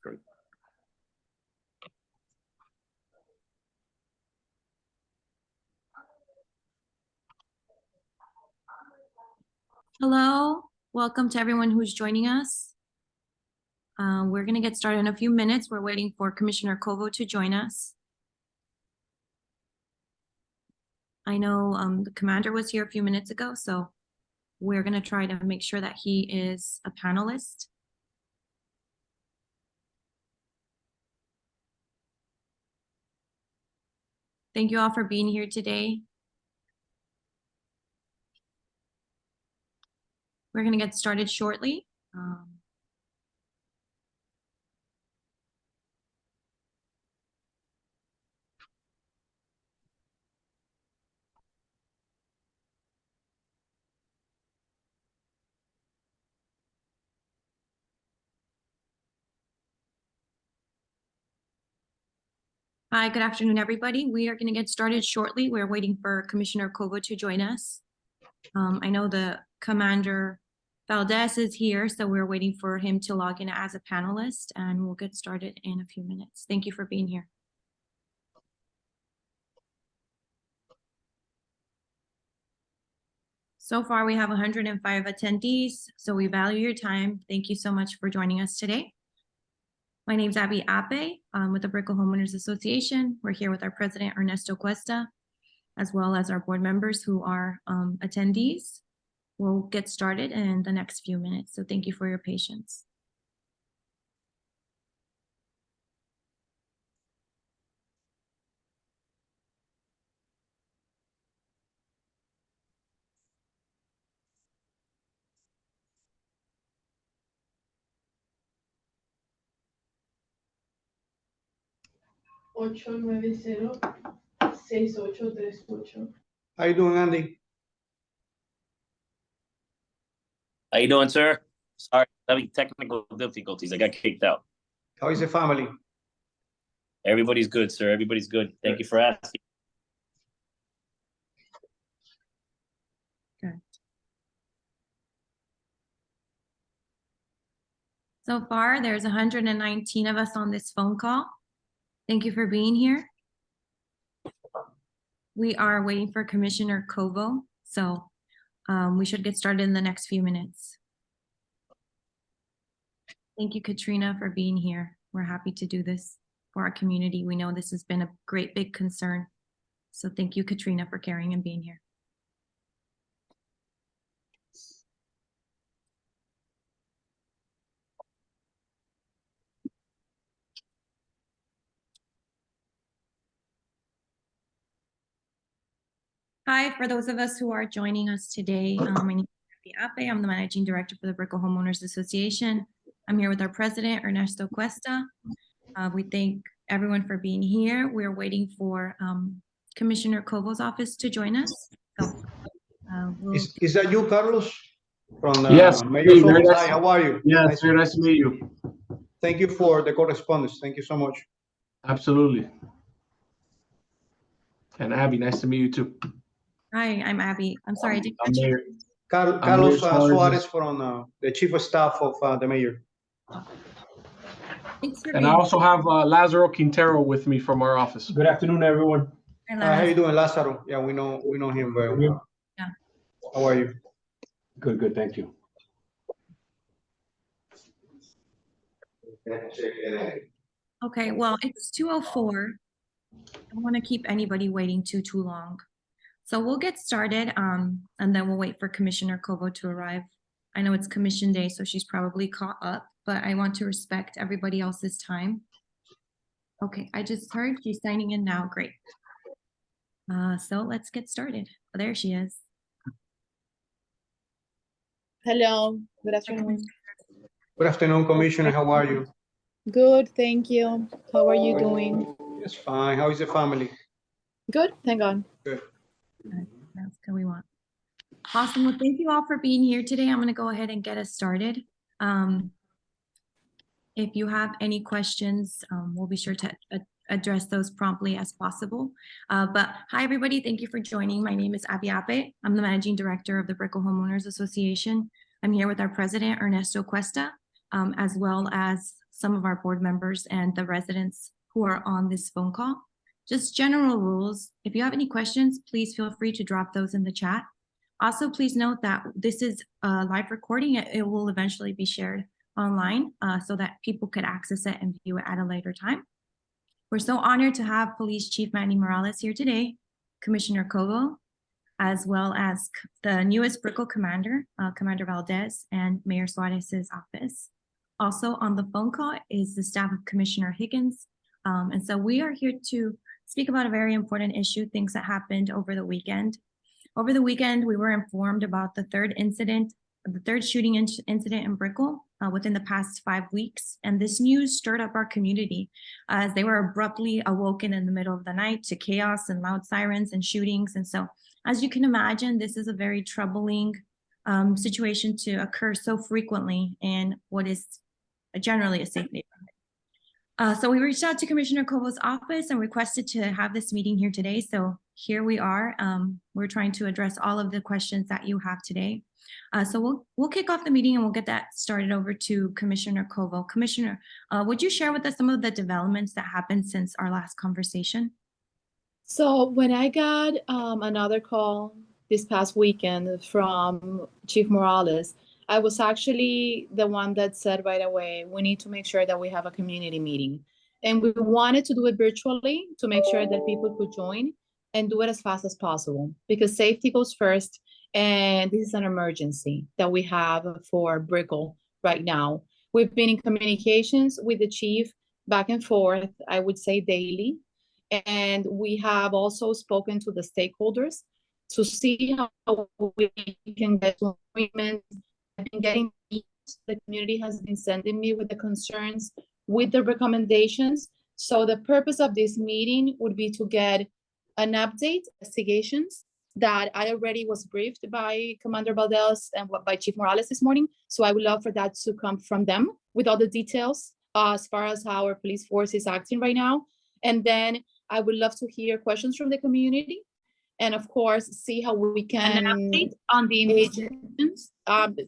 Great. Hello, welcome to everyone who's joining us. We're going to get started in a few minutes. We're waiting for Commissioner Covo to join us. I know the commander was here a few minutes ago, so we're going to try to make sure that he is a panelist. Thank you all for being here today. We're going to get started shortly. Hi, good afternoon, everybody. We are going to get started shortly. We're waiting for Commissioner Covo to join us. I know the Commander Valdes is here, so we're waiting for him to log in as a panelist, and we'll get started in a few minutes. Thank you for being here. So far, we have 105 attendees, so we value your time. Thank you so much for joining us today. My name is Abby Ape. I'm with the Brickell Homeowners Association. We're here with our president, Ernesto Cuesta, as well as our board members who are attendees. We'll get started in the next few minutes, so thank you for your patience. How you doing, Andy? How you doing, sir? Sorry, having technical difficulties. I got kicked out. How is the family? Everybody's good, sir. Everybody's good. Thank you for asking. Good. So far, there's 119 of us on this phone call. Thank you for being here. We are waiting for Commissioner Covo, so we should get started in the next few minutes. Thank you, Katrina, for being here. We're happy to do this for our community. We know this has been a great big concern. So thank you, Katrina, for caring and being here. Hi, for those of us who are joining us today, my name is Abby Ape. I'm the Managing Director for the Brickell Homeowners Association. I'm here with our President, Ernesto Cuesta. We thank everyone for being here. We're waiting for Commissioner Covo's office to join us. So, Is that you, Carlos? From yes, Mayor's Office. Hi, how are you? Yes, very nice to meet you. Thank you for the correspondence. Thank you so much. Absolutely. And Abby, nice to meet you too. Hi, I'm Abby. I'm sorry, I didn't I'm catch you. Mayor. Carlos Suarez. Suarez from the Chief of Staff of the Mayor. Thanks for And being I also have Lazaro Quintero with me from our office. Good afternoon, everyone. here. How you doing, Lázaro? Yeah, we know him very well. Yeah. How are you? Good, thank you. Okay, well, it's 2:04. I don't want to keep anybody waiting too long. So we'll get started, and then we'll wait for Commissioner Covo to arrive. I know it's Commission Day, so she's probably caught up, but I want to respect everybody else's time. Okay, I just heard she's signing in now. Great. So let's get started. Oh, there she is. Hello, good afternoon. Good afternoon, Commissioner. How are you? Good, thank you. How are you doing? Yes, fine. How is the family? Good, thank God. Good. That's what we want. Awesome. Well, thank you all for being here today. I'm going to go ahead and get us started. If you have any questions, we'll be sure to address those promptly as possible. But hi, everybody. Thank you for joining. My name is Abby Ape. I'm the Managing Director of the Brickell Homeowners Association. I'm here with our President, Ernesto Cuesta, as well as some of our board members and the residents who are on this phone call. Just general rules. If you have any questions, please feel free to drop those in the chat. Also, please note that this is a live recording. It will eventually be shared online so that people could access it and view it at a later time. We're so honored to have Police Chief Manny Morales here today, Commissioner Covo, as well as the newest Brickell Commander, Commander Valdes, and Mayor Suarez's office. Also on the phone call is the staff of Commissioner Higgins. And so we are here to speak about a very important issue, things that happened over the weekend. Over the weekend, we were informed about the third shooting incident in Brickell within the past 5 weeks. And this news stirred up our community as they were abruptly awoken in the middle of the night to chaos and loud sirens and shootings. And so, as you can imagine, this is a very troubling situation to occur so frequently in what is generally a safe neighborhood. So we reached out to Commissioner Covo's office and requested to have this meeting here today. So here we are. We're trying to address all of the questions that you have today. So we'll kick off the meeting and we'll get that started over to Commissioner Covo. Commissioner, would you share with us some of the developments that happened since our last conversation? So when I got another call this past weekend from Chief Morales, I was actually the one that said right away, we need to make sure that we have a community meeting. And we wanted to do it virtually to make sure that people could join and do it as fast as possible because safety goes first. And this is an emergency that we have for Brickell right now. We've been in communications with the chief back and forth, I would say daily. And we have also spoken to the stakeholders to see how we can get to agreement. I've been getting the community has been sending me with the concerns, with the recommendations. So the purpose of this meeting would be to get an update, investigations that I already was briefed by Commander Valdes and by Chief Morales this morning. So I would love for that to come from them with all the details as far as how our police force is acting right now. And then I would love to hear questions from the community. And of course, see how we can on the investigations,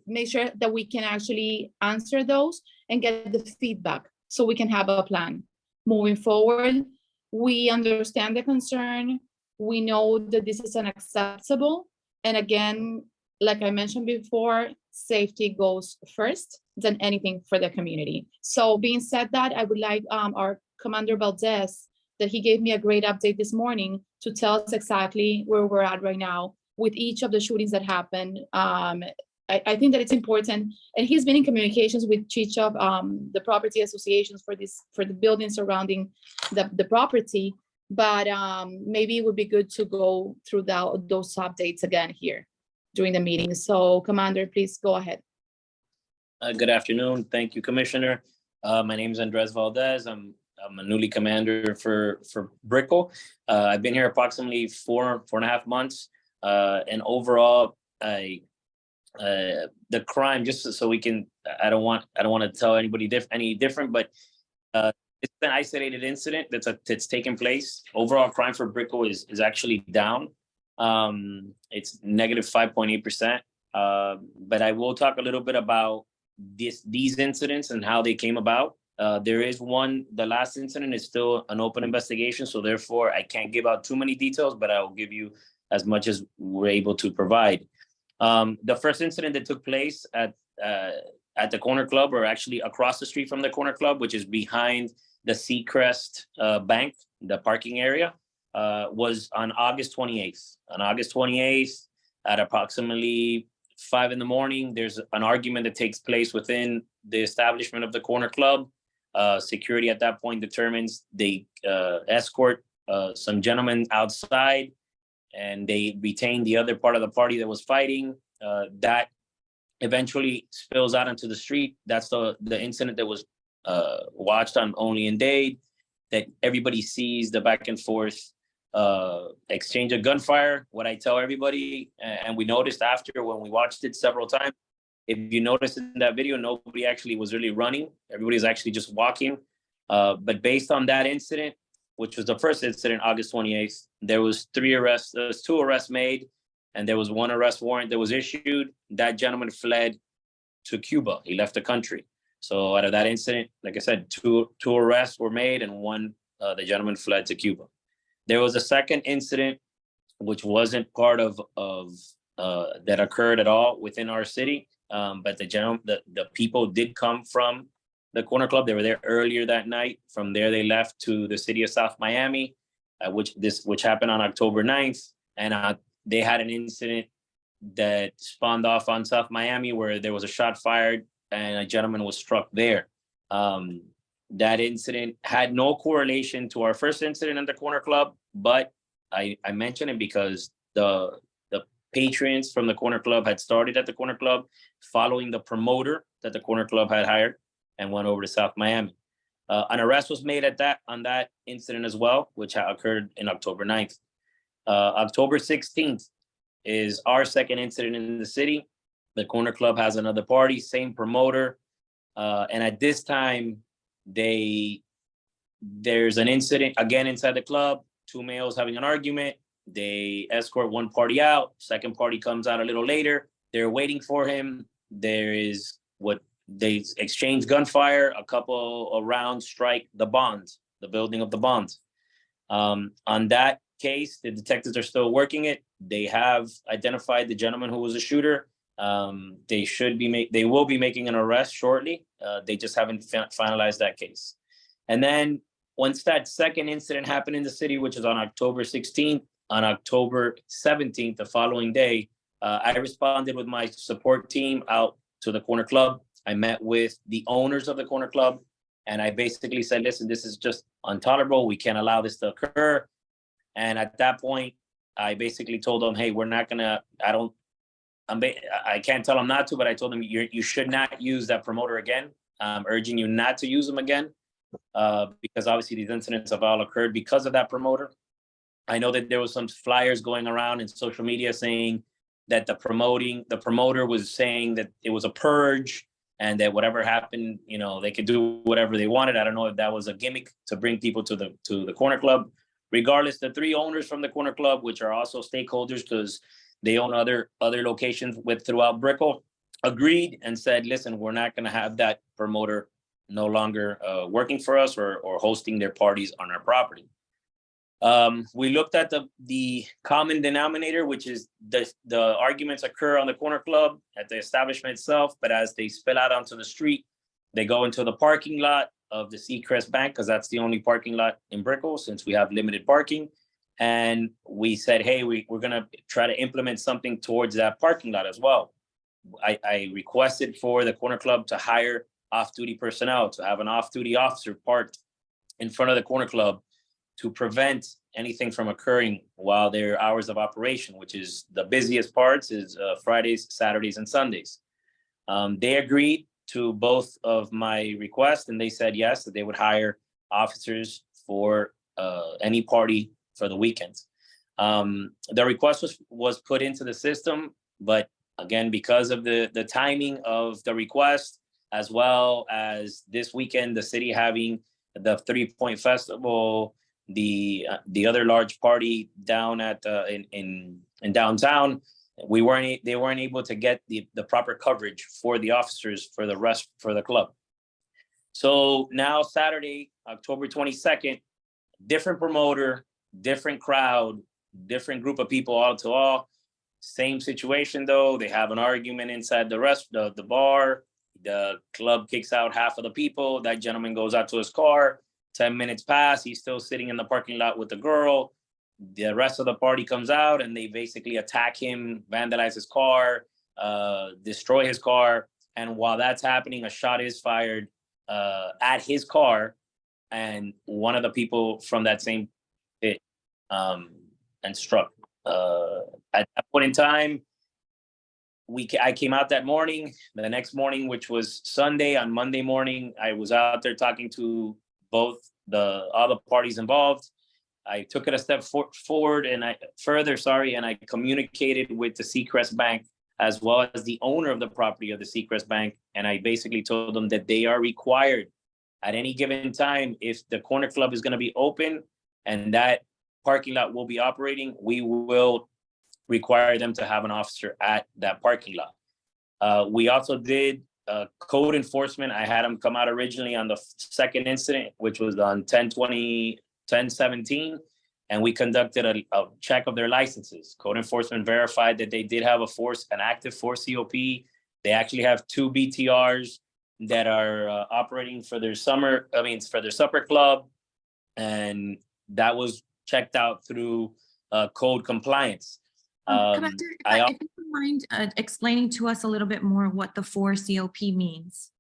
make sure that we can actually answer those and get the feedback so we can have a plan moving forward. We understand the concern. We know that this is unacceptable. And again, like I mentioned before, safety goes first than anything for the community. So being said that, I would like our Commander Valdes, that he gave me a great update this morning to tell us exactly where we're at right now with each of the shootings that happened. I think that it's important, and he's been in communications with each of the property associations for the buildings surrounding the property, but maybe it would be good to go through those updates again here during the meeting. So Commander, please go ahead. Good afternoon. Thank you, Commissioner. My name is Andres Valdes. I'm a newly commander for Brickell. I've been here approximately four and a half months. And overall, the crime, just so we can, I don't want to tell anybody any different, but it's an isolated incident that's taken place. Overall crime for Brickell is actually down. It's negative 5.8%. But I will talk a little bit about these incidents and how they came about. There is the last incident is still an open investigation, so therefore I can't give out too many details, but I will give you as much as we're able to provide. The first incident that took place at the Corner Club, or actually across the street from the Corner Club, which is behind the Seacrest Bank, the parking area, was on August 28th. On August 28th, at approximately 5 in the morning, there's an argument that takes place within the establishment of the Corner Club. Security at that point determines they escort some gentlemen outside, and they retain the other part of the party that was fighting. That eventually spills out into the street. That's the incident that was watched on Only in Dade, that everybody sees the back and forth exchange of gunfire. What I tell everybody, and we noticed after when we watched it several times, if you notice in that video, nobody actually was really running. Everybody's actually just walking. But based on that incident, which was the first incident, August 28th, there was 2 arrests made, and there was 1 arrest warrant that was issued. That gentleman fled to Cuba. He left the country. So out of that incident, like I said, two arrests were made, and one, the gentleman fled to Cuba. There was a second incident which wasn't part of that occurred at all within our city, but the people did come from the Corner Club. They were there earlier that night. From there, they left to the city of South Miami, which happened on October 9th, and they had an incident that spawned off on South Miami where there was a shot fired and a gentleman was struck there. That incident had no correlation to our first incident at the Corner Club, but I mention it because the patrons from the Corner Club had started at the Corner Club following the promoter that the Corner Club had hired and went over to South Miami. An arrest was made on that incident as well, which occurred in October 9th. October 16th is our second incident in the city. The Corner Club has another party, same promoter. And at this time, there's an incident again inside the club, two males having an argument. They escort one party out. Second party comes out a little later. They're waiting for him. There is what they exchange gunfire. A couple of rounds strike the bonds, the building of the bonds. On that case, the detectives are still working it. They have identified the gentleman who was a shooter. They will be making an arrest shortly. They just haven't finalized that case. And then once that second incident happened in the city, which is on October 16th, on October 17th, the following day, I responded with my support team out to the Corner Club. I met with the owners of the Corner Club, and I basically said, listen, this is just intolerable. We can't allow this to occur. And at that point, I basically told them, hey, we're not gonna, I can't tell them not to, but I told them you should not use that promoter again. I'm urging you not to use them again, because obviously these incidents have all occurred because of that promoter. I know that there was some flyers going around in social media saying that the promoter was saying that it was a purge and that whatever happened, they could do whatever they wanted. I don't know if that was a gimmick to bring people to the Corner Club. Regardless, the three owners from the Corner Club, which are also stakeholders because they own other locations throughout Brickell, agreed and said, listen, we're not going to have that promoter no longer working for us or hosting their parties on our property. We looked at the common denominator, which is the arguments occur on the Corner Club at the establishment itself, but as they spill out onto the street, they go into the parking lot of the Seacrest Bank, because that's the only parking lot in Brickell since we have limited parking. And we said, hey, we're going to try to implement something towards that parking lot as well. I requested for the Corner Club to hire off-duty personnel, to have an off-duty officer parked in front of the Corner Club to prevent anything from occurring while their hours of operation, which is the busiest parts, is Fridays, Saturdays, and Sundays. They agreed to both of my requests, and they said yes, that they would hire officers for any party for the weekends. The request was put into the system, but again, because of the timing of the request, as well as this weekend, the city having the 3 Point Festival, the other large party down at in downtown, they weren't able to get the proper coverage for the officers for the club. So now Saturday, October 22nd, different promoter, different crowd, different group of people, all to all. Same situation though. They have an argument inside the bar. The club kicks out half of the people. That gentleman goes out to his car. 10 minutes pass. He's still sitting in the parking lot with the girl. The rest of the party comes out and they basically attack him, vandalize his car, destroy his car. And while that's happening, a shot is fired at his car, and one of the people from that same pit and struck. At that point in time, I came out that morning. The next morning, which was Sunday, on Monday morning, I was out there talking to all the parties involved. I took it a step forward and I communicated with the Seacrest Bank as well as the owner of the property of the Seacrest Bank. And I basically told them that they are required at any given time, if the Corner Club is going to be open and that parking lot will be operating, we will require them to have an officer at that parking lot. We also did code enforcement, I had them come out originally on the second incident, which was on 10/20, 10/17. And we conducted a check of their licenses. Code enforcement verified that they did have an active force COP. They actually have 2 BTRs that are operating for their for their supper club. And that was checked out through code compliance. Commander, I if you don't mind explaining to us a little bit more what the 4 COP means.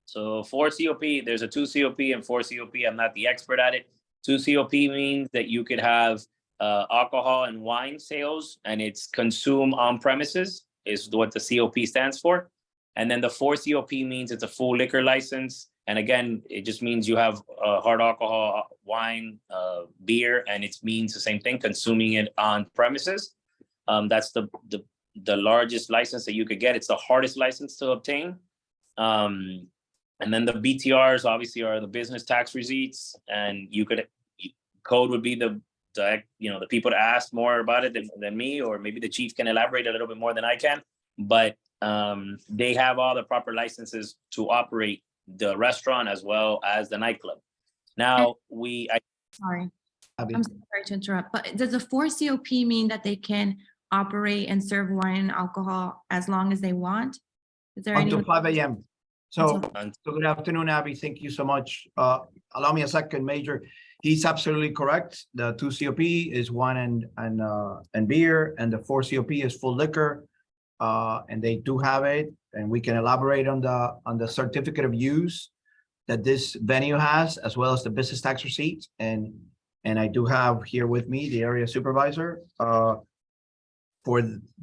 So 4 COP, there's a 2 COP and 4 COP. I'm not the expert at it. 2 COP means that you could have alcohol and wine sales, and it's consumed on premises is what the COP stands for. And then the 4 COP means it's a full liquor license. And again, it just means you have hard alcohol, wine, beer, and it means the same thing, consuming it on premises. That's the largest license that you could get. It's the hardest license to obtain. And then the BTRs obviously are the business tax receipts, and code would be the people to ask more about it than me, or maybe the chief can elaborate a little bit more than I can. But they have all the proper licenses to operate the restaurant as well as the nightclub. Now Sorry, I'm sorry to interrupt, but does the 4 COP mean that they can operate and serve wine and alcohol as long as they want? Is there any? Until 5 a.m. So Until- good afternoon, Abby. Thank you so much. Allow me a second, Major. He's absolutely correct. The 2 COP is wine and beer, and the 4 COP is full liquor. And they do have it, and we can elaborate on the certificate of use that this venue has, as well as the business tax receipts. And I do have here with me the area supervisor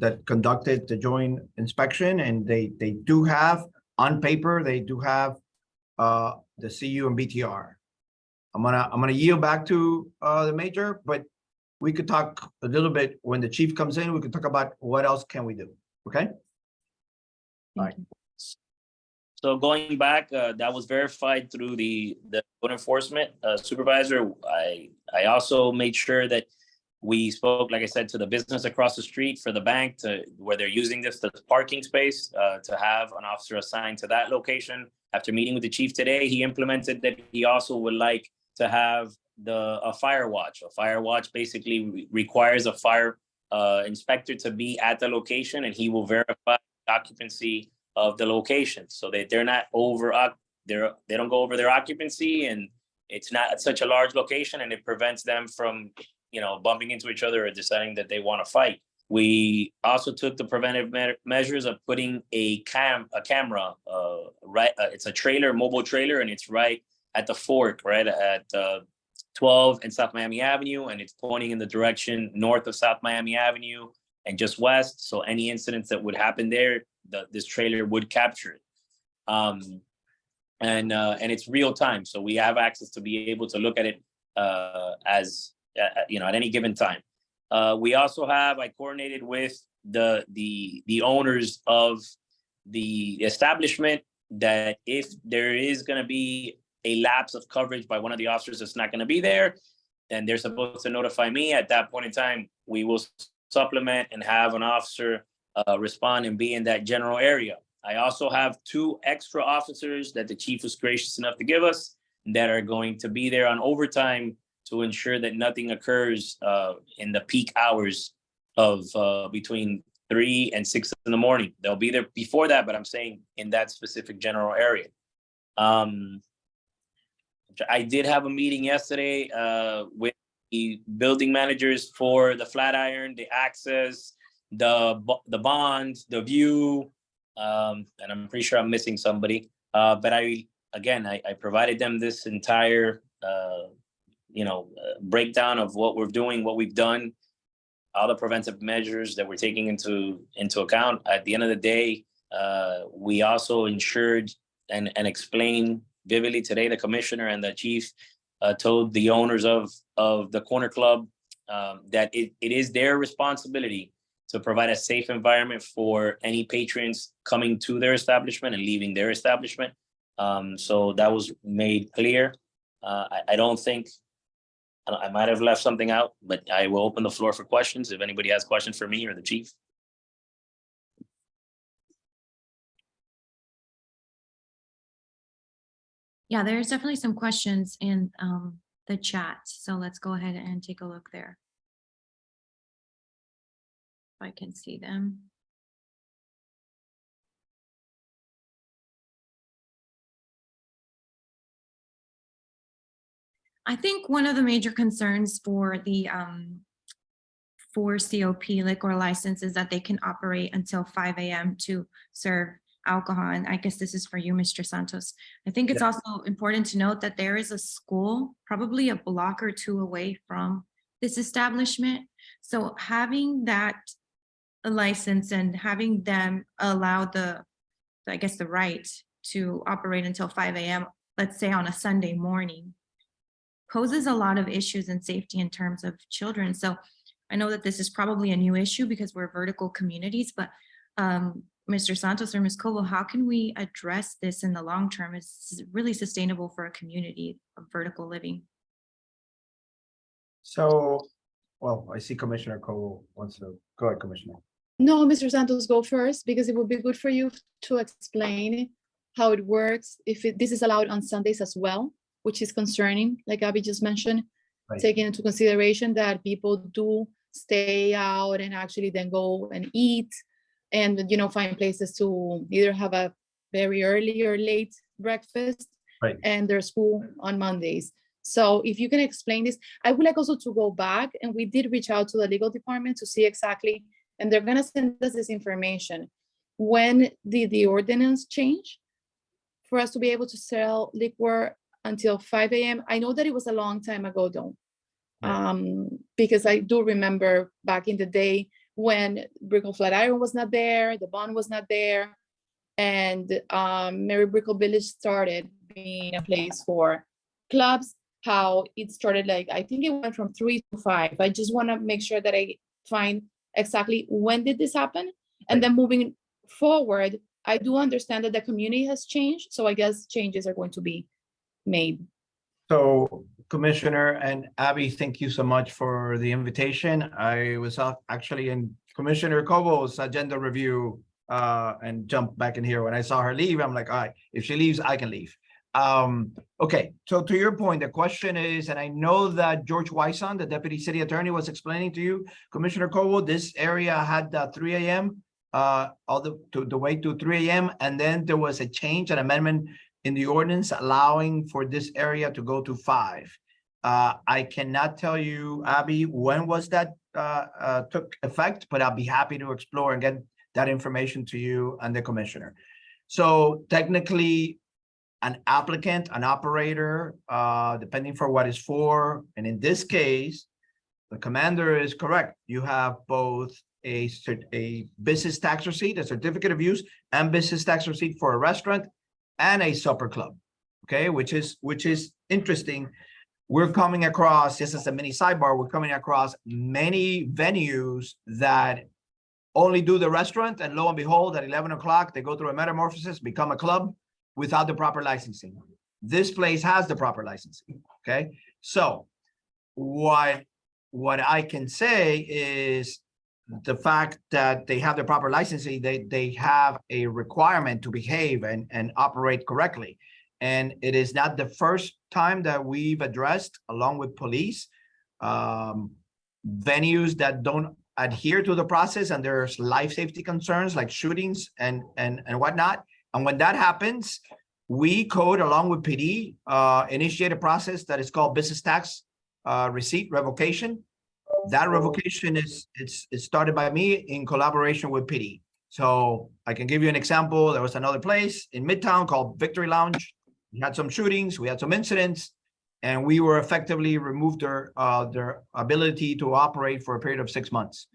that conducted the joint inspection, and they do have on paper, they do have the CU and BTR. I'm gonna yield back to the Major, but we could talk a little bit when the chief comes in. We could talk about what else can we do. Okay. Thank you. So going back, that was verified through the code enforcement supervisor. I also made sure that we spoke, like I said, to the business across the street for the bank, to where they're using this as parking space, to have an officer assigned to that location. After meeting with the chief today, he implemented that he also would like to have a fire watch. A fire watch basically requires a fire inspector to be at the location, and he will verify the occupancy of the location, so that they're not they don't go over their occupancy, and it's not such a large location, and it prevents them from bumping into each other or deciding that they want to fight. We also took the preventive measures of putting a camera, it's a mobile trailer, and it's right at the fork, right at 12 and South Miami Avenue, and it's pointing in the direction north of South Miami Avenue and just west. So any incidents that would happen there, this trailer would capture it. And it's real time, so we have access to be able to look at it at any given time. I coordinated with the owners of the establishment that if there is going to be a lapse of coverage by one of the officers that's not going to be there, then they're supposed to notify me. At that point in time, we will supplement and have an officer respond and be in that general area. I also have 2 extra officers that the chief was gracious enough to give us that are going to be there on overtime to ensure that nothing occurs in the peak hours of between 3 and 6 in the morning. They'll be there before that, but I'm saying in that specific general area. I did have a meeting yesterday with the building managers for the Flatiron, the Access, the Bond, the View, and I'm pretty sure I'm missing somebody. But I provided them this entire breakdown of what we're doing, what we've done, all the preventive measures that we're taking into account. At the end of the day, we also ensured and explained vividly today, the commissioner and the chief told the owners of the corner club that it is their responsibility to provide a safe environment for any patrons coming to their establishment and leaving their establishment. So that was made clear. I don't think, I might have left something out, but I will open the floor for questions if anybody has questions for me or the chief. Yeah, there's definitely some questions in the chat, so let's go ahead and take a look there. If I can see them. I think one of the major concerns for the for COP liquor license is that they can operate until 5 a.m. to serve alcohol. And I guess this is for you, Mr. Santos. I think it's also important to note that there is a school, probably a block or two away from this establishment. So having that license and having them allow the right to operate until 5 a.m., let's say on a Sunday morning, poses a lot of issues in safety in terms of children. So I know that this is probably a new issue because we're vertical communities, but Mr. Santos or Ms. Covo, how can we address this in the long term? It's really sustainable for a community of vertical living. So, well, I see Commissioner Covo wants to go ahead, Commissioner. No, Mr. Santos, go first, because it would be good for you to explain how it works, if this is allowed on Sundays as well, which is concerning, like Abby just mentioned, Right. taking into consideration that people do stay out and actually then go and eat and, find places to either have a very early or late breakfast. Right. And there's school on Mondays. So if you can explain this, I would like also to go back, and we did reach out to the legal department to see exactly, and they're gonna send us this information. When did the ordinance change for us to be able to sell liquor until 5 a.m.? I know that it was a long time ago though. Because I do remember back in the day when Brickell Flatiron was not there, the bond was not there, and Mary Brickell Village started being a place for clubs, how it started, like, I think it went from 3 to 5. I just want to make sure that I find exactly when did this happen. And then moving forward, I do understand that the community has changed, so I guess changes are going to be made. So Commissioner and Abby, thank you so much for the invitation. I was actually in Commissioner Covo's agenda review and jumped back in here. When I saw her leave, I'm like, all right, if she leaves, I can leave. Okay, so to your point, the question is, and I know that George Wyson, the deputy city attorney, was explaining to you, Commissioner Covo, this area had 3 a.m. All the way to 3 a.m. And then there was a change, an amendment in the ordinance allowing for this area to go to 5. I cannot tell you, Abby, when was that took effect, but I'll be happy to explore and get that information to you and the commissioner. So technically, an applicant, an operator, depending for what it's for, and in this case, the commander is correct. You have both a business tax receipt, a certificate of use, and business tax receipt for a restaurant and a supper club, okay, which is interesting. We're coming across, just as a mini sidebar, we're coming across many venues that only do the restaurant, and lo and behold, at 11 o'clock, they go through a metamorphosis, become a club without the proper licensing. This place has the proper licensing, okay? So what I can say is the fact that they have the proper licensing, they have a requirement to behave and operate correctly. And it is not the first time that we've addressed, along with police, venues that don't adhere to the process, and there's life safety concerns like shootings and whatnot. And when that happens, we code, along with PD, initiate a process that is called business tax receipt revocation. That revocation is started by me in collaboration with PD. So I can give you an example. There was another place in Midtown called Victory Lounge. We had some shootings, we had some incidents, and we were effectively removed their ability to operate for a period of 6 months.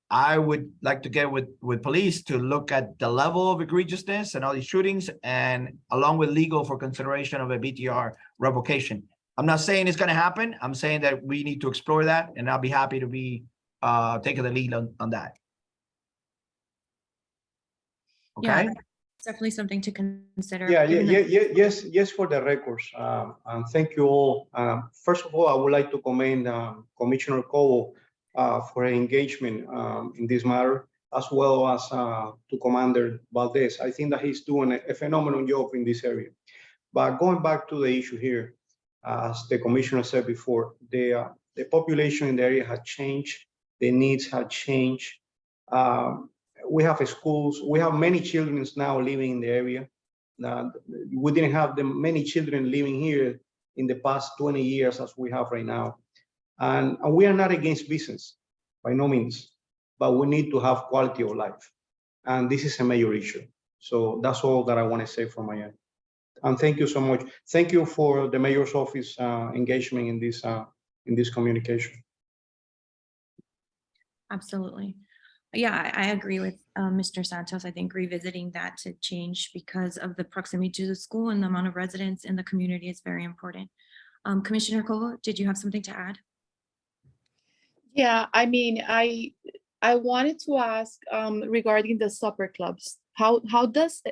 I would like to get with police to look at the level of egregiousness and all these shootings, and along with legal for consideration of a BTR revocation. I'm not saying it's going to happen. I'm saying that we need to explore that, and I'll be happy to be taking the lead on that. Okay. Yeah, it's definitely something to consider. Yes, for the records. And thank you all. First of all, I would like to commend Commissioner Covo for her engagement in this matter, as well as to Commander Valdes. I think that he's doing a phenomenal job in this area. But going back to the issue here, as the commissioner said before, the population in the area had changed, the needs had changed. We have schools, we have many children now living in the area. We didn't have many children living here in the past 20 years as we have right now. And we are not against business, by no means, but we need to have quality of life. And this is a major issue. So that's all that I want to say from my end. And thank you so much. Thank you for the mayor's office engagement in this communication. Absolutely. Yeah, I agree with Mr. Santos. I think revisiting that to change because of the proximity to the school and the amount of residents in the community is very important. Commissioner Covo, did you have something to add? Yeah, I mean, I wanted to ask regarding the supper clubs. How does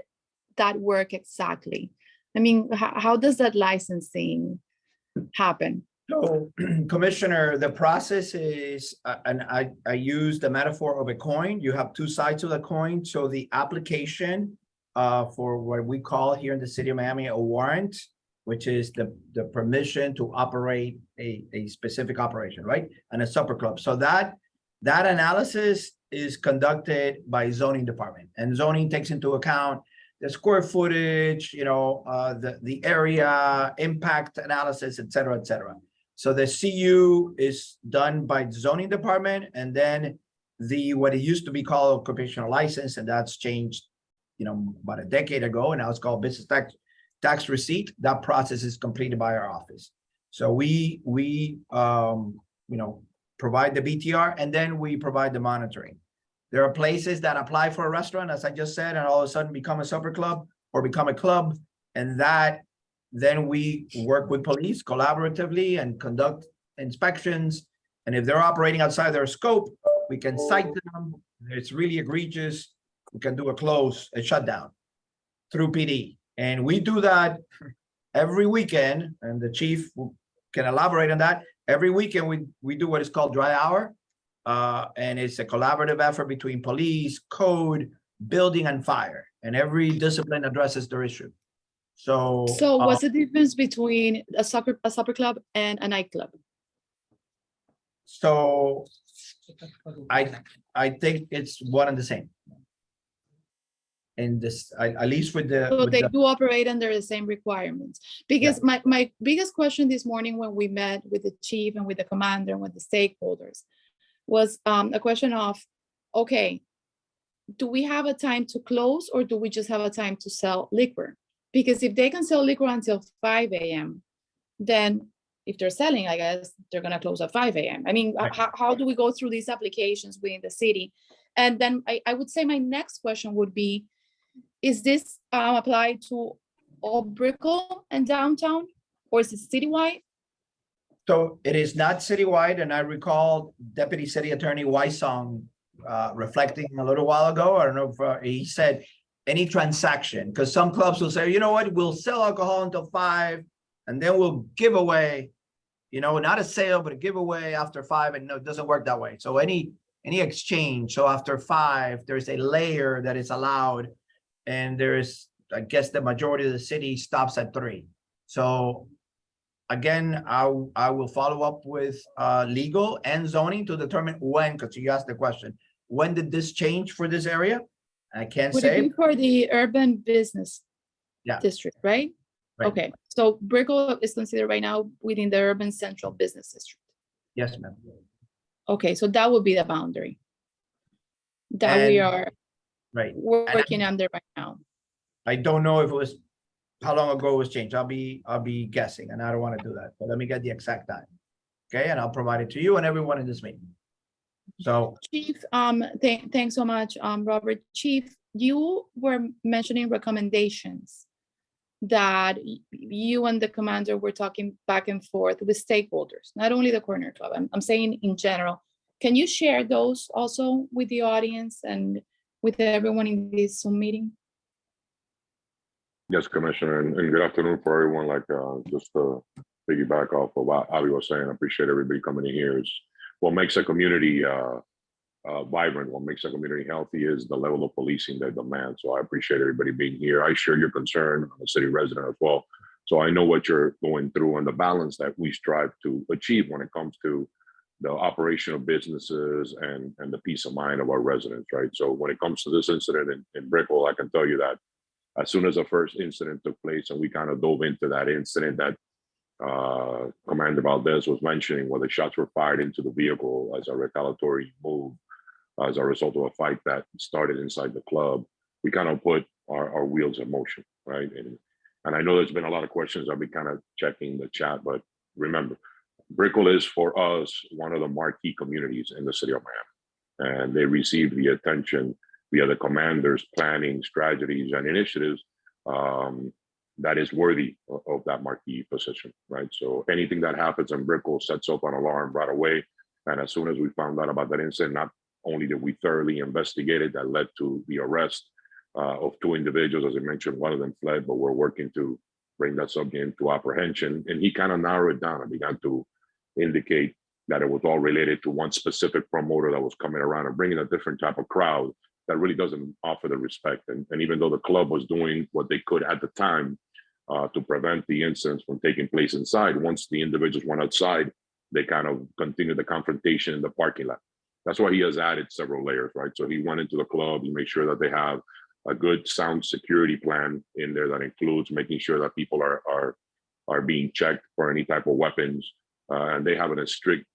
that work exactly? I mean, how does that licensing happen? So, Commissioner, the process is, and I use the metaphor of a coin. You have two sides of the coin. So the application for what we call here in the city of Miami a warrant, which is the permission to operate a specific operation, right? And a supper club. So that analysis is conducted by zoning department, and zoning takes into account the square footage, the area, impact analysis, et cetera, et cetera. So the CU is done by the zoning department, and then what it used to be called occupational license, and that's changed, about a decade ago, and now it's called business tax receipt. That process is completed by our office. So we provide the BTR, and then we provide the monitoring. There are places that apply for a restaurant, as I just said, and all of a sudden become a supper club or become a club, and then we work with police collaboratively and conduct inspections. And if they're operating outside their scope, we can cite them. If it's really egregious, we can do a shutdown through PD. And we do that every weekend, and the chief can elaborate on that. Every weekend, we do what is called dry hour. And it's a collaborative effort between police, code, building, and fire. And every discipline addresses their issue. So what's the difference between a supper club and a nightclub? So I think it's one and the same. And this, at least with the. So they do operate under the same requirements. Because my biggest question this morning when we met with the chief and with the commander and with the stakeholders was a question of, okay, do we have a time to close, or do we just have a time to sell liquor? Because if they can sell liquor until 5 a.m., then if they're selling, I guess they're going to close at 5 a.m. I mean, how do we go through these applications within the city? And then I would say my next question would be, is this applied to all Brickell and downtown, or is it citywide? So it is not citywide, and I recall Deputy City Attorney Wysong reflecting a little while ago. I don't know if he said any transaction, because some clubs will say, you know what, we'll sell alcohol until 5, and then we'll give away, not a sale, but a giveaway after 5, and no, it doesn't work that way. So any exchange, so after 5, there's a layer that is allowed, and there's, I guess, the majority of the city stops at 3. So again, I will follow up with legal and zoning to determine when, because you asked the question, when did this change for this area? I can't Would say. it be for the urban business district, right? Right. Okay, so Brickell is considered right now within the urban central business district. Yes, ma'am. Okay, so that would be the boundary that we are working under right now. I don't know if it was, how long ago it was changed. I'll be guessing, and I don't want to do that, but let me get the exact time. Okay, and I'll provide it to you and everyone in this meeting. So Chief, thanks so much, Robert. Chief, you were mentioning recommendations that you and the commander were talking back and forth with stakeholders, not only the Corner Club. I'm saying in general. Can you share those also with the audience and with everyone in this Zoom meeting? Yes, Commissioner, and good afternoon for everyone. Just to piggyback off of what Avi was saying, I appreciate everybody coming in here. Is what makes a community vibrant, what makes a community healthy is the level of policing they demand. So I appreciate everybody being here. I share your concern. I'm a city resident as well. So I know what you're going through and the balance that we strive to achieve when it comes to the operation of businesses and the peace of mind of our residents, right? So when it comes to this incident in Brickell, I can tell you that as soon as the first incident took place and we kind of dove into that incident that Commander Valdes was mentioning, where the shots were fired into the vehicle as a retaliatory move as a result of a fight that started inside the club, we kind of put our wheels in motion, right? And I know there's been a lot of questions. I'll be kind of checking the chat, but remember, Brickell is for us one of the marquee communities in the city of Miami, and they receive the attention via the commander's planning, strategies, and initiatives that is worthy of that marquee position, right? So anything that happens in Brickell sets up an alarm right away. And as soon as we found out about that incident, not only did we thoroughly investigate it, that led to the arrest of 2 individuals. As I mentioned, one of them fled, but we're working to bring that subject into apprehension. And he kind of narrowed it down and began to indicate that it was all related to one specific promoter that was coming around and bringing a different type of crowd that really doesn't offer the respect. And even though the club was doing what they could at the time to prevent the incidents from taking place inside, once the individuals went outside, they kind of continued the confrontation in the parking lot. That's why he has added several layers, right? So he went into the club, he made sure that they have a good sound security plan in there that includes making sure that people are being checked for any type of weapons, and they have a strict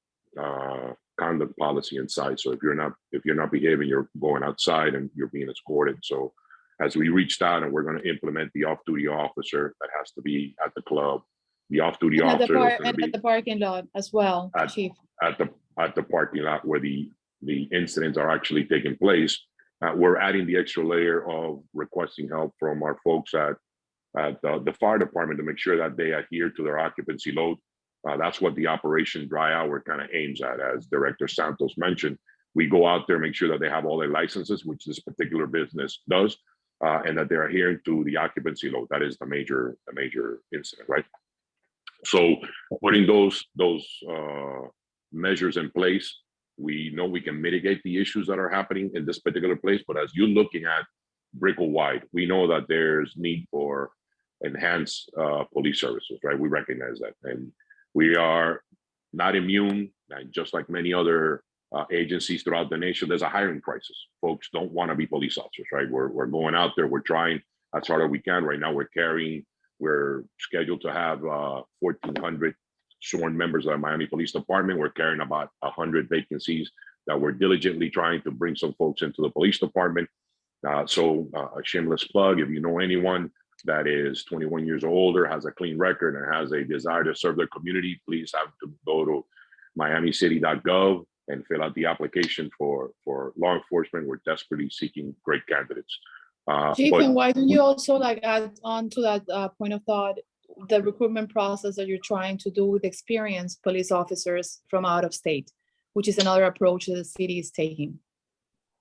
conduct policy inside. So if you're not behaving, you're going outside and you're being escorted. So as we reached out, and we're going to implement the off-duty officer that has to be at the club, the off-duty officer at the parking lot as well, Chief. At the parking lot where the incidents are actually taking place. We're adding the extra layer of requesting help from our folks at the fire department to make sure that they adhere to their occupancy load. That's what the Operation Dry Hour kind of aims at, as Director Santos mentioned. We go out there, make sure that they have all their licenses, which this particular business does, and that they're adhering to the occupancy load. That is the major incident, right? So putting those measures in place, we know we can mitigate the issues that are happening in this particular place. But as you're looking at Brickell wide, we know that there's need for enhanced police services, right? We recognize that, and we are not immune. And just like many other agencies throughout the nation, there's a hiring crisis. Folks don't want to be police officers, right? We're going out there. We're trying as hard as we can. Right now, we're scheduled to have 1,400 sworn members of the Miami Police Department. We're carrying about 100 vacancies that we're diligently trying to bring some folks into the police department. So a shameless plug, if you know anyone that is 21 years or older, has a clean record, and has a desire to serve their community, please have to go to miamicity.gov and fill out the application for law enforcement. We're desperately seeking great candidates. Chief, and why don't you also add on to that point of thought, the recruitment process that you're trying to do with experienced police officers from out of state, which is another approach that the city is taking.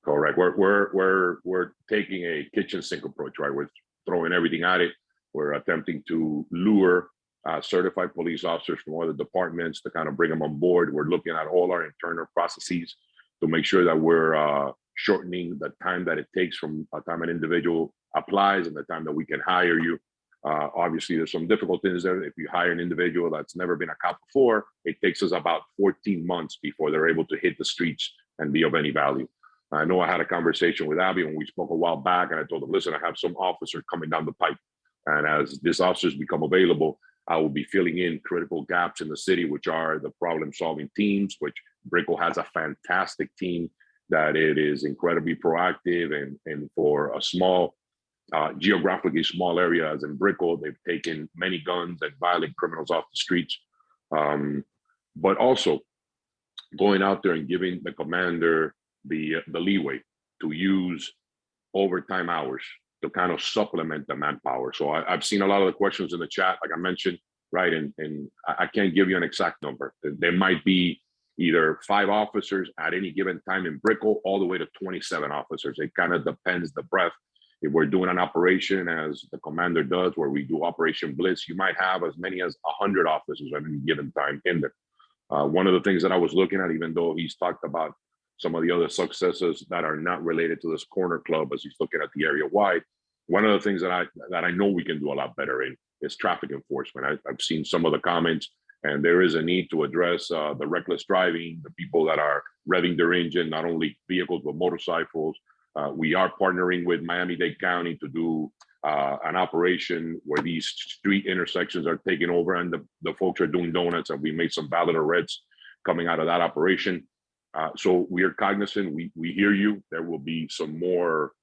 Correct. We're taking a kitchen sink approach, right? We're throwing everything at it. We're attempting to lure certified police officers from other departments to kind of bring them on board. We're looking at all our internal processes to make sure that we're shortening the time that it takes from the time an individual applies and the time that we can hire you. Obviously, there's some difficulties there. If you hire an individual that's never been a cop before, it takes us about 14 months before they're able to hit the streets and be of any value. I know I had a conversation with Abby when we spoke a while back, and I told him, listen, I have some officers coming down the pipe. And as these officers become available, I will be filling in critical gaps in the city, which are the problem-solving teams, which Brickell has a fantastic team that it is incredibly proactive. And for a small, geographically small area as in Brickell, they've taken many guns and violent criminals off the streets. But also going out there and giving the commander the leeway to use overtime hours to kind of supplement the manpower. So I've seen a lot of the questions in the chat, like I mentioned, right? And I can't give you an exact number. There might be either 5 officers at any given time in Brickell, all the way to 27 officers. It kind of depends the breadth. If we're doing an operation as the commander does, where we do Operation Blitz, you might have as many as 100 officers at any given time in there. One of the things that I was looking at, even though he's talked about some of the other successes that are not related to this corner club, as he's looking at the area wide, one of the things that I know we can do a lot better in is traffic enforcement. I've seen some of the comments, and there is a need to address the reckless driving, the people that are revving their engine, not only vehicles, but motorcycles. We are partnering with Miami-Dade County to do an operation where these street intersections are taken over and the folks are doing donuts, and we made some valid arrests coming out of that operation. So we are cognizant, we hear you. There will be some more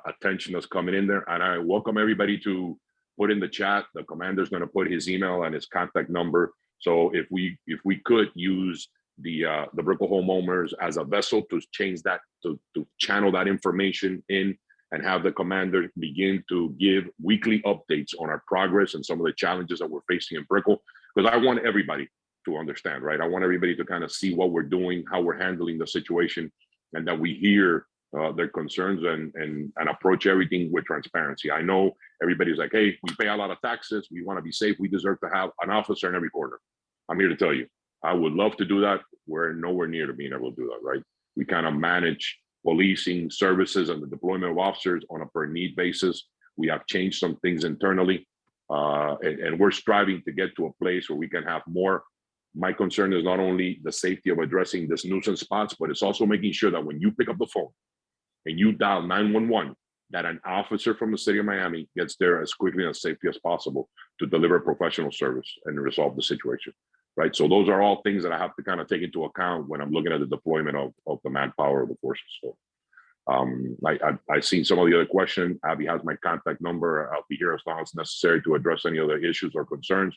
attention that's coming in there. And I welcome everybody to put in the chat. The commander's gonna put his email and his contact number. So if we could use the Brickell homeowners as a vessel to change that, to channel that information in, and have the commander begin to give weekly updates on our progress and some of the challenges that we're facing in Brickell. Because I want everybody to understand, right? I want everybody to kind of see what we're doing, how we're handling the situation, and that we hear their concerns and approach everything with transparency. I know everybody's like, hey, we pay a lot of taxes, we want to be safe, we deserve to have an officer in every corner. I'm here to tell you, I would love to do that. We're nowhere near to being able to do that, right? We kind of manage policing services and the deployment of officers on a per need basis. We have changed some things internally, and we're striving to get to a place where we can have more. My concern is not only the safety of addressing this nuisance spots, but it's also making sure that when you pick up the phone and you dial 911, that an officer from the city of Miami gets there as quickly and as safely as possible to deliver professional service and resolve the situation, right? So those are all things that I have to kind of take into account when I'm looking at the deployment of the manpower of the forces. So I've seen some of the other questions. Abby has my contact number. I'll be here as long as necessary to address any other issues or concerns.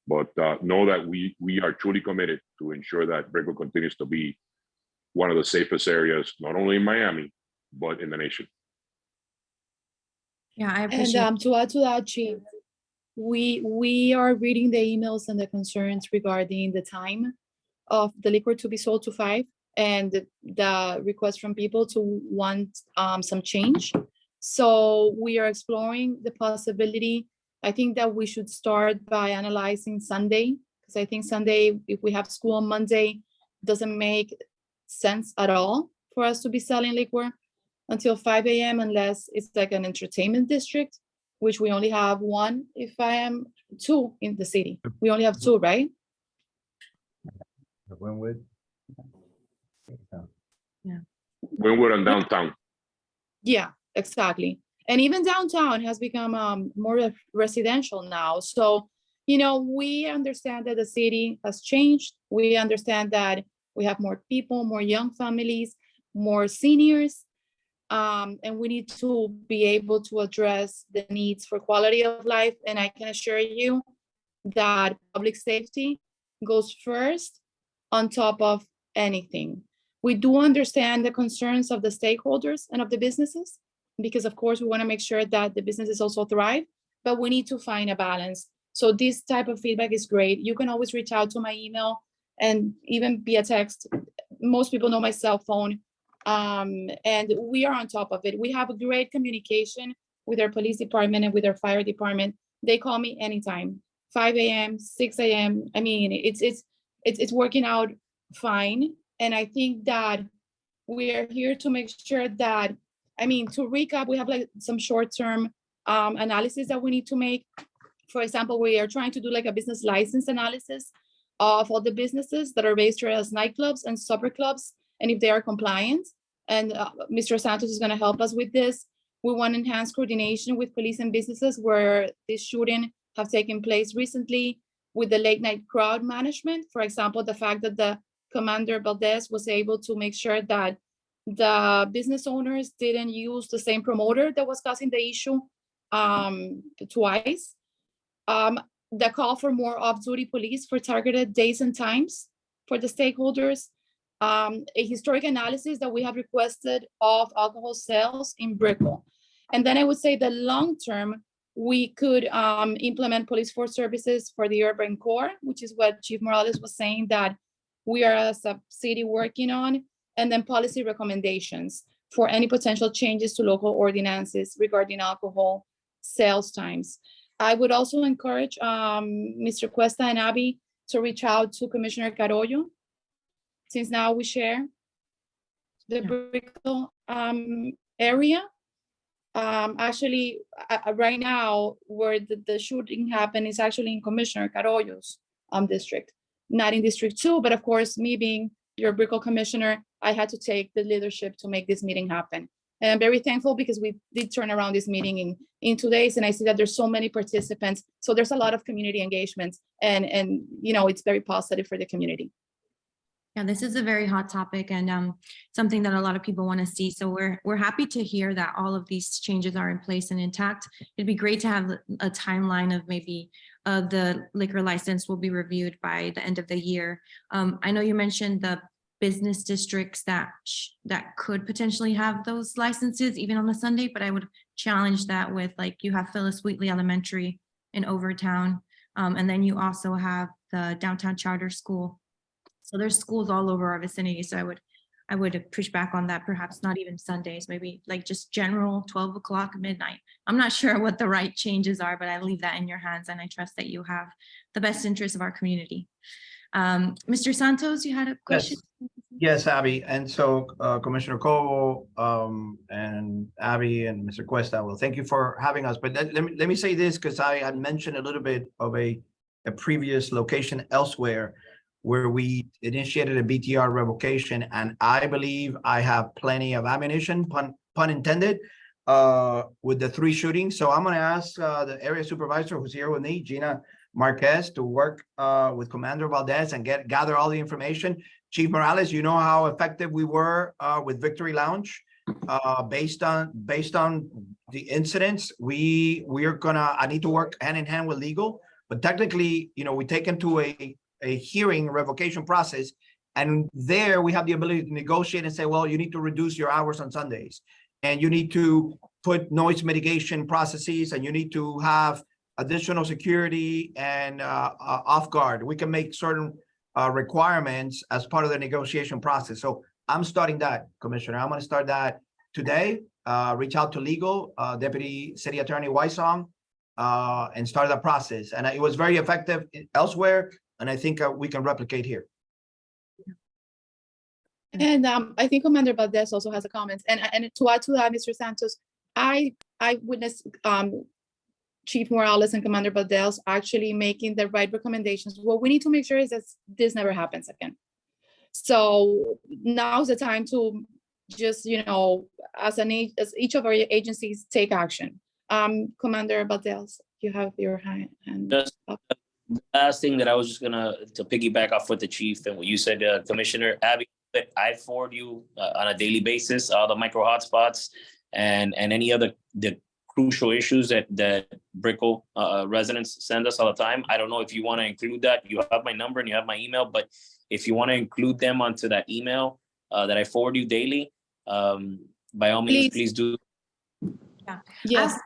But know that we are truly committed to ensure that Brickell continues to be one of the safest areas, not only in Miami, but in the nation. Yeah, I And appreciate. to add to that, Chief, we are reading the emails and the concerns regarding the time of the liquor to be sold to 5 and the request from people to want some change. So we are exploring the possibility. I think that we should start by analyzing Sunday, because I think Sunday, if we have school on Monday, doesn't make sense at all for us to be selling liquor until 5 a.m. unless it's like an entertainment district, which we only have 1, if I am 2 in the city. We only have 2, right? Winwood. Winwood and downtown. Yeah, exactly. And even downtown has become more residential now. So, you know, we understand that the city has changed. We understand that we have more people, more young families, more seniors. And we need to be able to address the needs for quality of life. And I can assure you that public safety goes first on top of anything. We do understand the concerns of the stakeholders and of the businesses, because of course we want to make sure that the businesses also thrive, but we need to find a balance. So this type of feedback is great. You can always reach out to my email and even via text. Most people know my cell phone. And we are on top of it. We have a great communication with our police department and with our fire department. They call me anytime, 5 a.m., 6 a.m. I mean, it's working out fine. And I think that we are here to make sure that, I mean, to recap, we have like some short-term analysis that we need to make. For example, we are trying to do like a business license analysis of all the businesses that are registered as nightclubs and supper clubs, and if they are compliant. And Mr. Santos is going to help us with this. We want enhanced coordination with police and businesses where this shooting have taken place recently, with the late night crowd management. For example, the fact that the Commander Valdes was able to make sure that the business owners didn't use the same promoter that was causing the issue twice. The call for more off-duty police for targeted days and times for the stakeholders. A historic analysis that we have requested of alcohol sales in Brickell. And then I would say the long term, we could implement police force services for the urban core, which is what Chief Morales was saying that we are as a city working on, and then policy recommendations for any potential changes to local ordinances regarding alcohol sales times. I would also encourage Mr. Cuesta and Abby to reach out to Commissioner Carollo, since now we share the Brickell area. Actually, right now, where the shooting happened is actually in Commissioner Carollo's district, not in District 2, but of course, me being your Brickell Commissioner, I had to take the leadership to make this meeting happen. And I'm very thankful because we did turn around this meeting in 2 days, and I see that there's so many participants. So there's a lot of community engagement, and you know, it's very positive for the community. Yeah, this is a very hot topic and something that a lot of people want to see. So we're happy to hear that all of these changes are in place and intact. It'd be great to have a timeline of maybe the liquor license will be reviewed by the end of the year. I know you mentioned the business districts that could potentially have those licenses even on a Sunday, but I would challenge that with, like, you have Phyllis Wheatley Elementary in Overtown, and then you also have the downtown charter school. So there's schools all over our vicinity. So I would push back on that. Perhaps not even Sundays, maybe like just general 12 o'clock midnight. I'm not sure what the right changes are, but I leave that in your hands, and I trust that you have the best interest of our community. Mr. Santos, you had a question? Yes, Abby. And so Commissioner Covo and Abby and Mr. Cuesta, well, thank you for having us. But let me say this, because I had mentioned a little bit of a previous location elsewhere where we initiated a BTR revocation, and I believe I have plenty of ammunition, pun intended, with the 3 shootings. So I'm going to ask the area supervisor who's here with me, Gina Marquez, to work with Commander Valdes and gather all the information. Chief Morales, you know how effective we were with Victory Lounge. Based on the incidents, I need to work hand in hand with legal, but technically, you know, we take them to a hearing revocation process, and there we have the ability to negotiate and say, well, you need to reduce your hours on Sundays, and you need to put noise mitigation processes, and you need to have additional security and off guard. We can make certain requirements as part of the negotiation process. So I'm starting that, Commissioner. I'm going to start that today. Reach out to legal, Deputy City Attorney Wysong, and start that process. And it was very effective elsewhere, and I think we can replicate here. And I think Commander Valdes also has a comment. And to add to that, Mr. Santos, I witnessed Chief Morales and Commander Valdes actually making the right recommendations. What we need to make sure is that this never happens again. So now's the time to just, you know, as each of our agencies take action. Commander Valdes, you have your hand Just up. the last thing that I was just to piggyback off what the chief and what you said, Commissioner Abby, that I forward you on a daily basis all the micro hotspots and any other the crucial issues that Brickell residents send us all the time. I don't know if you want to include that. You have my number and you have my email, but if you want to include them onto that email that I forward you daily, by all means, please do. Yeah. Yes.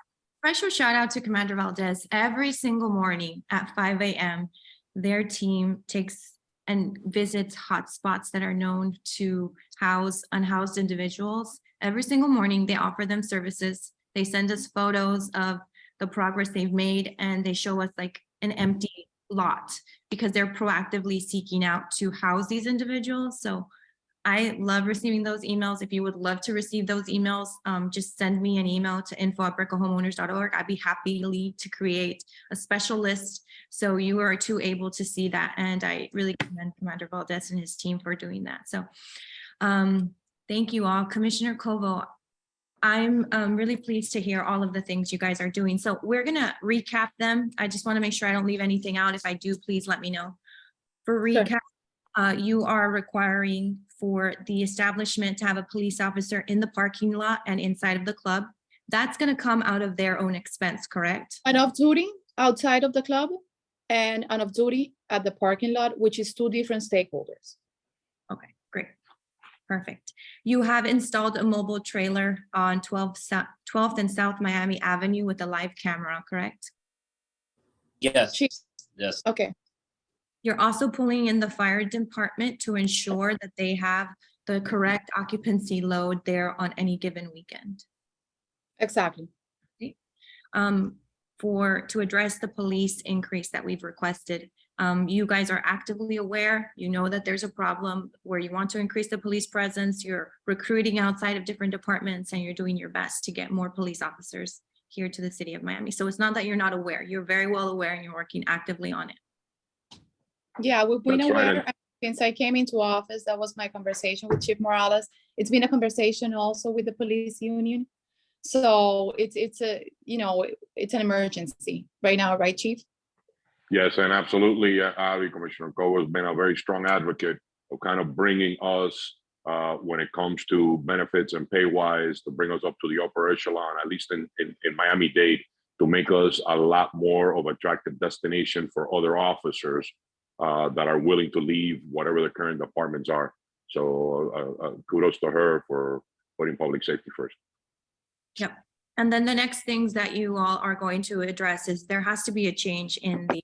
Special shout out to Commander Valdes. Every single morning at 5 a.m., their team takes and visits hotspots that are known to house unhoused individuals. Every single morning, they offer them services. They send us photos of the progress they've made, and they show us like an empty lot because they're proactively seeking out to house these individuals. So I love receiving those emails. If you would love to receive those emails, just send me an email to info@brickellhomeowners.org. I'd be happy to create a special list so you are too able to see that. And I really commend Commander Valdes and his team for doing that. So thank you all. Commissioner Covo, I'm really pleased to hear all of the things you guys are doing. So we're gonna recap them. I just wanna make sure I don't leave anything out. If I do, please let me know. For recap, you are requiring for the establishment to have a police officer in the parking lot and inside of the club. That's going to come out of their own expense, correct? And off duty outside of the club and on off duty at the parking lot, which is 2 different stakeholders. Okay, great. Perfect. You have installed a mobile trailer on 12th and South Miami Avenue with a live camera, correct? Yes. Yes. Okay. You're also pulling in the fire department to ensure that they have the correct occupancy load there on any given weekend. Exactly. Okay. To address the police increase that we've requested, You guys are actively aware, you know that there's a problem where you want to increase the police presence, you're recruiting outside of different departments, and you're doing your best to get more police officers here to the city of Miami. So it's not that you're not aware, you're very well aware and you're working actively on it. Yeah, we've been That's right, aware since I came into office. That was my conversation with Chief Morales. It's been a conversation also with the police union. So it's a, you know, it's an emergency right now, right, Chief? Yes, and absolutely, Avi, Commissioner Covo has been a very strong advocate of kind of bringing us, when it comes to benefits and pay wise, to bring us up to the upper echelon, at least in Miami-Dade, to make us a lot more of attractive destination for other officers that are willing to leave whatever the current departments are. So kudos to her for putting public safety first. Yep. And then the next things that you all are going to address is there has to be a change in the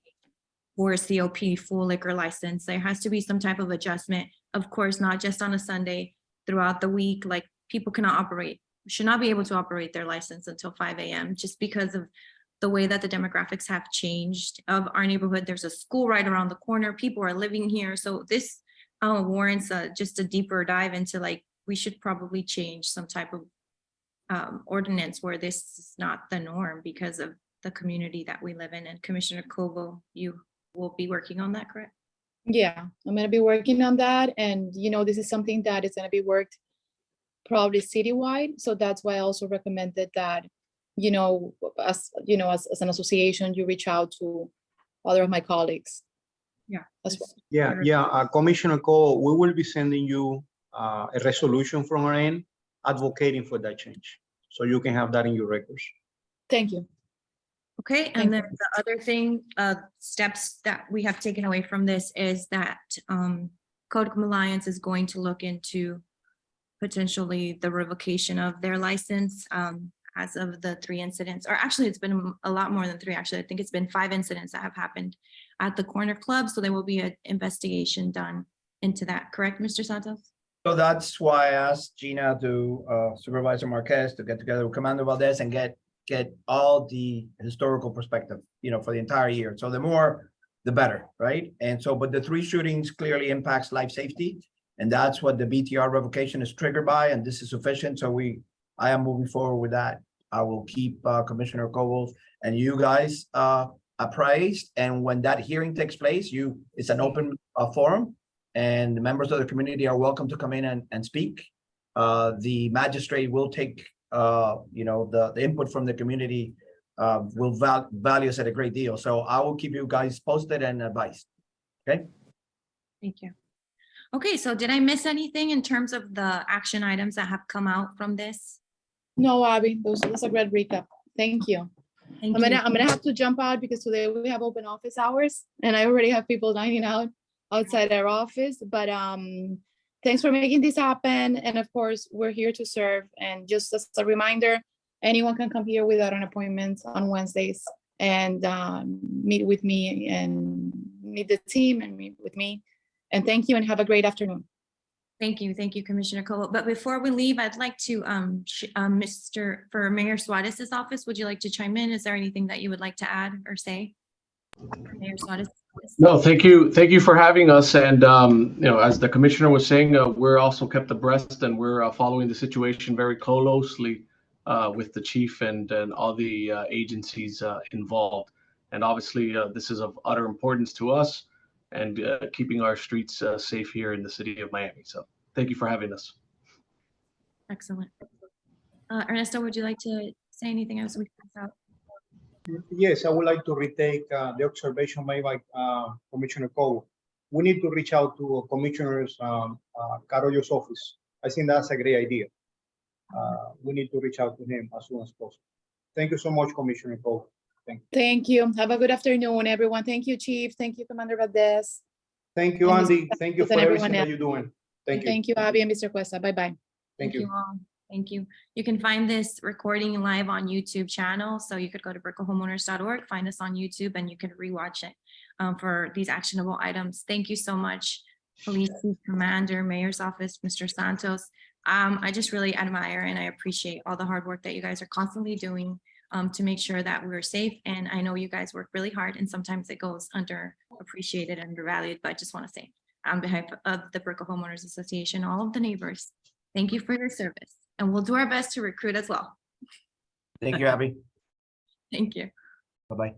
for COP full liquor license. There has to be some type of adjustment, of course, not just on a Sunday, throughout the week. Like, people cannot operate, should not be able to operate their license until 5 a.m. just because of the way that the demographics have changed of our neighborhood. There's a school right around the corner. People are living here. So this warrants just a deeper dive into, like, we should probably change some type of ordinance where this is not the norm because of the community that we live in. And Commissioner Covo, you will be working on that, correct? Yeah, I'm gonna be working on that. And, you know, this is something that is gonna be worked probably citywide. So that's why I also recommended that, you know, as an association, you reach out to other of my colleagues. Yeah. As well. Yeah, Commissioner Cole, we will be sending you a resolution from our end advocating for that change. So you can have that in your records. Thank you. Okay, Thank and then the other thing, steps that we have taken away from this is that Code of Compliance is going to look into potentially the revocation of their license as of the 3 incidents, or actually it's been a lot more than 3. Actually, I think it's been 5 incidents that have happened at the corner club. So there will be an investigation done into that. Correct, Mr. Santos? So that's why I asked Gina to Supervisor Marquez to get together with Commander Valdes and get all the historical perspective, you know, for the entire year. So the more, the better, right? And so, but the 3 shootings clearly impacts life safety, and that's what the BTR revocation is triggered by, and this is sufficient. So I am moving forward with that. I will keep Commissioner Covo and you guys appraised, and when that hearing takes place, it's an open forum, and the members of the community are welcome to come in and speak. The magistrate will take you know, the input from the community will value us at a great deal. So I will keep you guys posted and advised. Okay. Thank you. Okay, so did I miss anything in terms of the action items that have come out from this? No, Abby, that's a great recap. Thank you. Thank I'm you. gonna have to jump out because today we have open office hours and I already have people dining out outside our office. But thanks for making this happen. And of course, we're here to serve. And just as a reminder, anyone can come here without an appointment on Wednesdays and meet with me and meet the team and meet with me. And thank you and have a great afternoon. Thank you, Commissioner Covo. But before we leave, I'd like to, for Mayor Suarez's office, would you like to chime in? Is there anything that you would like to add or say? Mayor Suarez. No, thank you for having us. And you know, as the commissioner was saying, we're also kept abreast, and we're following the situation very closely with the chief and all the agencies involved. And obviously, this is of utter importance to us and keeping our streets safe here in the city of Miami. So thank you for having us. Excellent. Ernesto, would you like to say anything else we can out? Yes, I would like to retake the observation made by Commissioner Cole. We need to reach out to Commissioner Carollo's office. I think that's a great idea. We need to reach out to him as soon as possible. Thank you so much, Commissioner Cole. Thank you. Thank you. Have a good afternoon, everyone. Thank you, Chief. Thank you, Commander Valdes. Thank you, And Andy. Thank you for everything that you're doing. Thank you. Thank you, Abby and Mr. Cuesta. Bye-bye. Thank you. all. Thank you. You can find this recording live on YouTube channel. So you could go to brickellhomeowners.org, find us on YouTube, and you can rewatch it for these actionable items. Thank you so much, Police Chief Commander, Mayor's Office, Mr. Santos. I just really admire and I appreciate all the hard work that you guys are constantly doing to make sure that we're safe. And I know you guys work really hard and sometimes it goes under appreciated and undervalued, but I just want to say on behalf of the Brickell Homeowners Association, all of the neighbors, thank you for your service, and we'll do our best to recruit as well. Thank you, Abby. Thank you. Bye-bye.